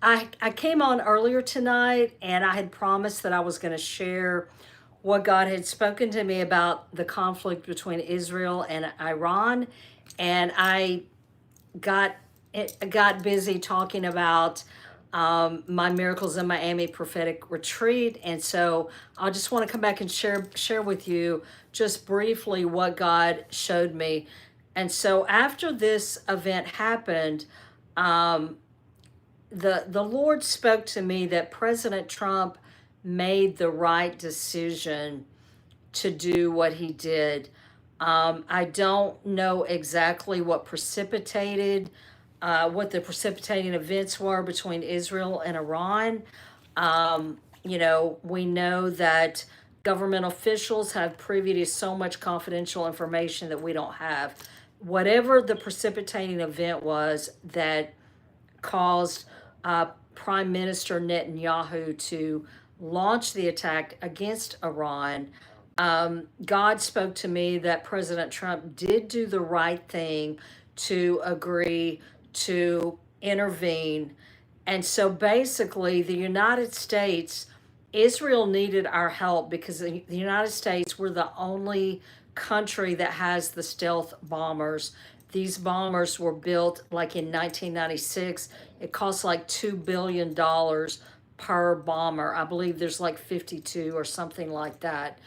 I came on earlier tonight and I had promised that I was going to share what God had spoken to me about the conflict between Israel and Iran. And I got busy talking about my Miracles in Miami prophetic retreat. And so I just want to come back and share with you just briefly what God showed me. And so after this event happened, um, the Lord spoke to me that President Trump made the right decision to do what he did. I don't know exactly what the precipitating events were between Israel and Iran. We know that government officials have privy to so much confidential information that we don't have. Whatever the precipitating event was that caused Prime Minister Netanyahu to launch the attack against Iran, God spoke to me that President Trump did do the right thing to agree to intervene. And so basically, the United States, Israel needed our help because the United States, we're the only country that has the stealth bombers. These bombers were built like in 1996. It cost like $2 billion per bomber. I believe there's like 52 or something like that.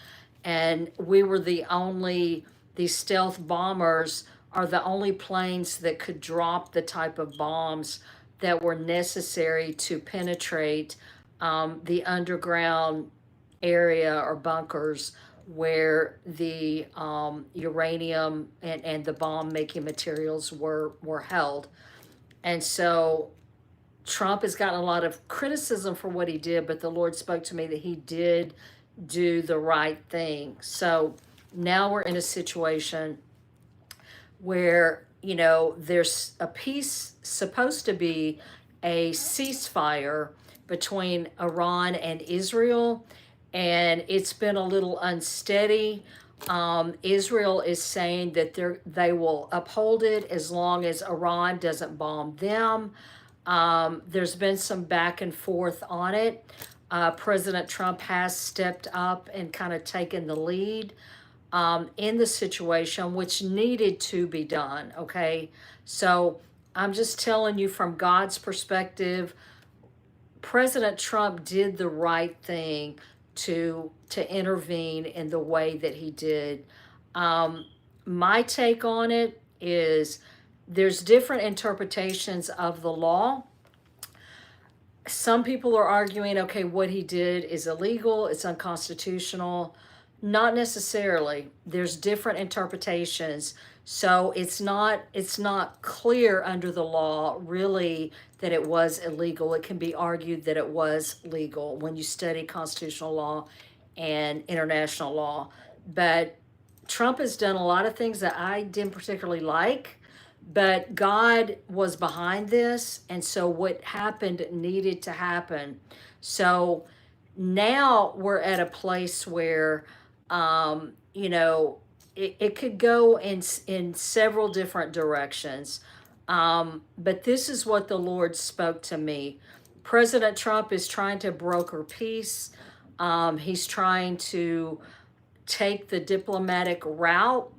And we were these stealth bombers are the only planes that could drop the type of bombs that were necessary to penetrate the underground area or bunkers where the uranium and the bomb making materials were held. And so Trump has gotten a lot of criticism for what he did, but the Lord spoke to me that he did do the right thing. So now we're in a situation where, there's a peace supposed to be a ceasefire between Iran and Israel, and it's been a little unsteady. Israel is saying that they will uphold it as long as Iran doesn't bomb them. There's been some back and forth on it. President Trump has stepped up and kind of taken the lead in the situation, which needed to be done. Okay. So I'm just telling you from God's perspective, President Trump did the right thing to intervene in the way that he did. Um, my take on it is there's different interpretations of the law. Some people are arguing, okay, what he did is illegal, it's unconstitutional. Not necessarily. There's different interpretations. So it's not clear under the law really that it was illegal. It can be argued that it was legal when you study constitutional law and international law. But Trump has done a lot of things that I didn't particularly like, but God was behind this, and so what happened needed to happen. So now we're at a place where, it could go in several different directions. But this is what the Lord spoke to me. President Trump is trying to broker peace. He's trying to take the diplomatic route.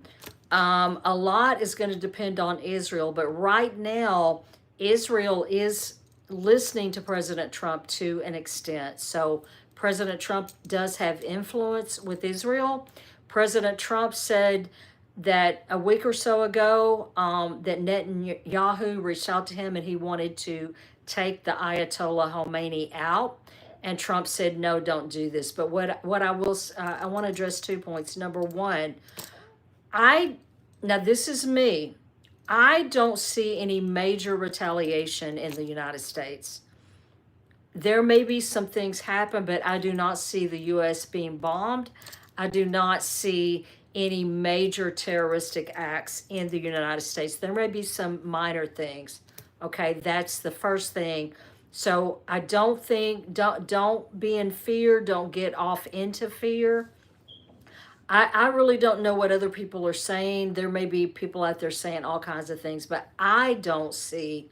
A lot is going to depend on Israel, but right now, Israel is listening to President Trump to an extent. So, President Trump does have influence with Israel. President Trump said that a week or so ago that Netanyahu reached out to him and he wanted to take the Ayatollah Khomeini out. And Trump said, no, don't do this. But what I want to address 2 points. Number one, I now this is me. I don't see any major retaliation in the United States. There may be some things happen, but I do not see the US being bombed. I do not see any major terroristic acts in the United States. There may be some minor things. Okay, that's the first thing. So I don't be in fear, don't get off into fear. I really don't know what other people are saying. There may be people out there saying all kinds of things, but I don't see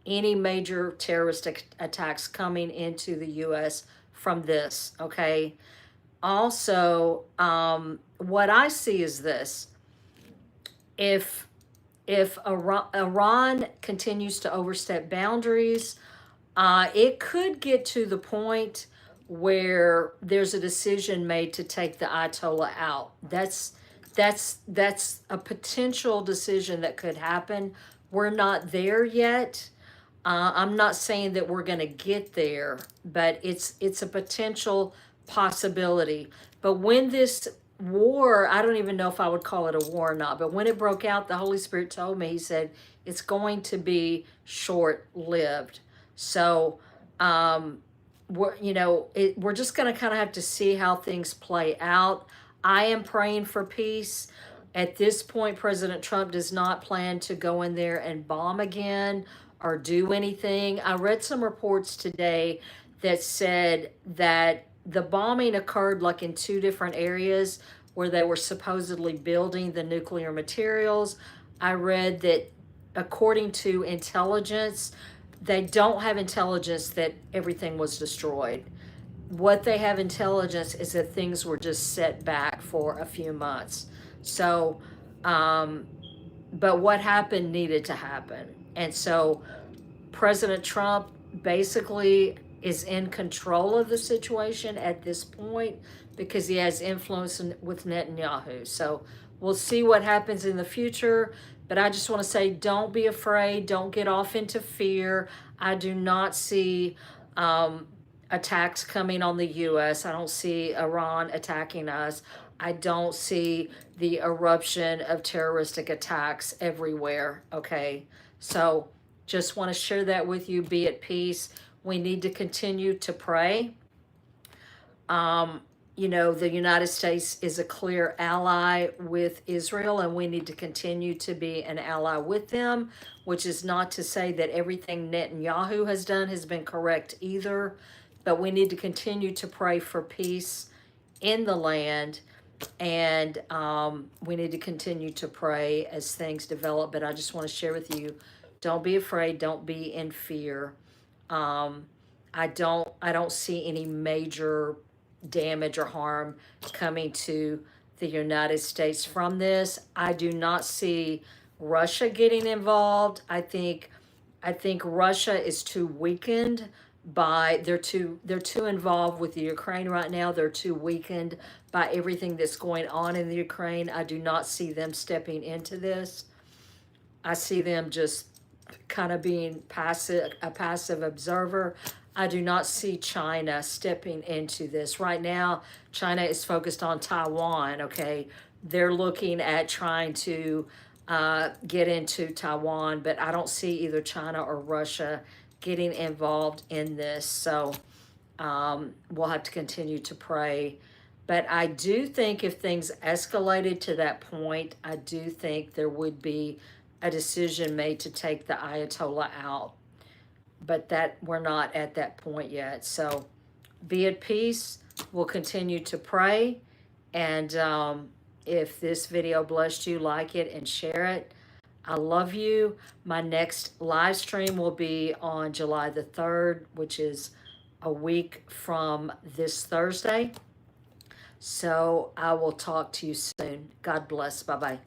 any major terrorist attacks coming into the U.S. from this, okay? Also, what I see is this. If Iran continues to overstep boundaries, it could get to the point where there's a decision made to take the Ayatollah out. That's a potential decision that could happen. We're not there yet. I'm not saying that we're going to get there, but it's a potential possibility. But when this war, I don't even know if I would call it a war or not, but when it broke out, the Holy Spirit told me, he said, it's going to be short-lived. So, we're just going to kind of have to see how things play out. I am praying for peace. At this point, President Trump does not plan to go in there and bomb again or do anything. I read some reports today that said that the bombing occurred like in two different areas where they were supposedly building the nuclear materials. I read that according to intelligence, they don't have intelligence that everything was destroyed. What they have intelligence is that things were just set back for a few months. So, but what happened needed to happen. And so President Trump basically is in control of the situation at this point because he has influence with Netanyahu. So we'll see what happens in the future. But I just want to say, don't be afraid. Don't get off into fear. I do not see attacks coming on the U.S. I don't see Iran attacking us. I don't see the eruption of terroristic attacks everywhere, okay? So just want to share that with you. Be at peace. We need to continue to pray. The United States is a clear ally with Israel, and we need to continue to be an ally with them, which is not to say that everything Netanyahu has done has been correct either, but we need to continue to pray for peace in the land, and we need to continue to pray as things develop. But I just want to share with you, don't be afraid, don't be in fear. I don't see any major damage or harm coming to the United States from this. I do not see Russia getting involved. I think Russia is too weakened by they're too involved with the Ukraine right now. They're too weakened by everything that's going on in the Ukraine. I do not see them stepping into this. I see them just kind of being a passive observer. I do not see China stepping into this. Right now, China is focused on Taiwan, okay? They're looking at trying to get into Taiwan, but I don't see either China or Russia getting involved in this. So we'll have to continue to pray. But I do think if things escalated to that point, I do think there would be a decision made to take the Ayatollah out. But that we're not at that point yet. So be at peace. We'll continue to pray. And if this video blessed you, like it and share it. I love you. My next live stream will be on July the 3rd, which is a week from this Thursday. So I will talk to you soon. God bless. Bye-bye.